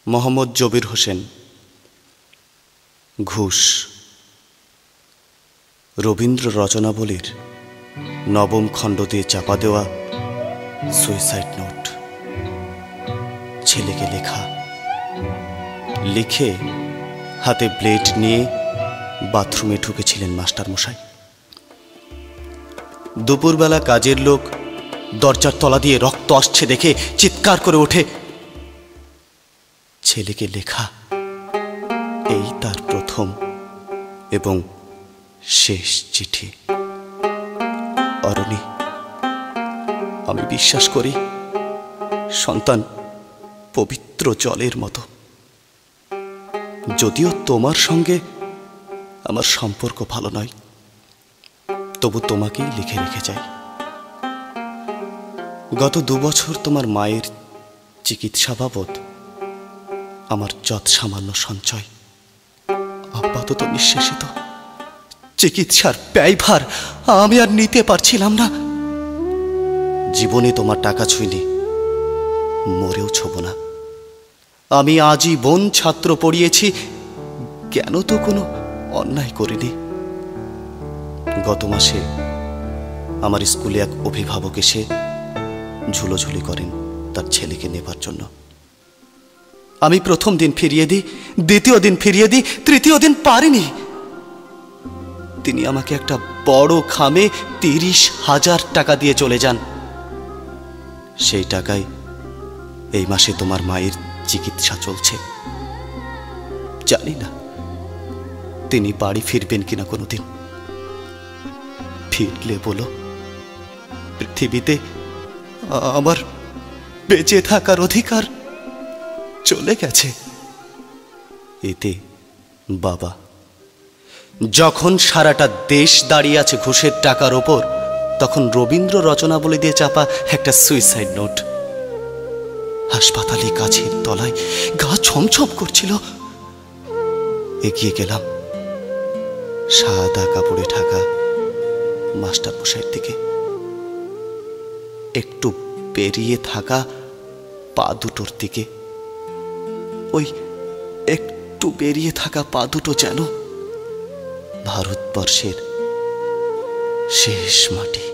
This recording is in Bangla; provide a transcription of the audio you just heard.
মোহাম্মদ জবির হোসেন। ঘুষ। রবীন্দ্র রচনাবলীর নবম খণ্ড দিয়ে চাপা দেওয়া সুইসাইড নোট। ছেলেকে লেখা। লিখে হাতে ব্লেড নিয়ে বাথরুমে ঢুকেছিলেন মাস্টারমশাই। দুপুরবেলা কাজের লোক দরজার তলা দিয়ে রক্ত আসছে দেখে চিৎকার করে ওঠে। ছেলেকে লেখা এই তার প্রথম এবং শেষ চিঠি। অরণি, আমি বিশ্বাস করি সন্তান পবিত্র জলের মতো। যদিও তোমার সঙ্গে আমার সম্পর্ক ভালো নয়, তবু তোমাকেই লিখে রেখে যাই। গত 2 বছর তোমার মায়ের চিকিৎসা বাবদ আমার যৎ সামান্য সঞ্চয় আপাতত নিঃশেষিত। চিকিৎসার ব্যয়ভার আমি আর নিতে পারছিলাম না। জীবনে তোমার টাকা ছুঁইনি, মরেও ছোব না। আমি আজীবন ছাত্র পড়িয়েছি, কেন তো কোনো অন্যায় করিনি। গত মাসে আমার স্কুলে এক অভিভাবক এসে ঝুলোঝুলি করেন তার ছেলেকে নেবার জন্য। আমি প্রথম দিন ফিরিয়ে দিই, দ্বিতীয় দিন ফিরিয়ে দিই, তৃতীয় দিন পারিনি। তিনি আমাকে একটা বড় খামে 30,000 টাকা দিয়ে চলে যান। সেই টাকায় এই মাসে তোমার মায়ের চিকিৎসা চলছে। জানি না তিনি বাড়ি ফিরবেন কিনা কোনোদিন। ফিরলে বলো, পৃথিবীতে আমার বেঁচে থাকার অধিকার চলে গেছে। এতে বাবা। যখন সারাটা দেশ দাঁড়িয়ে আছে ঘুষের টাকার ওপর, তখন রবীন্দ্র রচনাবলী দিয়ে চাপা একটা সুইসাইড নোট। হাসপাতালে গাছের তলায় গা ছমছম করছিল। এগিয়ে গেলাম সাদা কাপড়ে ঢাকা মাস্টারমশাইয়ের দিকে। একটু বেরিয়ে থাকা পা দুটোর দিকে। ওই একটু বেরিয়ে থাকা পা দুটো যেন ভারতবর্ষের শেষ মাটি।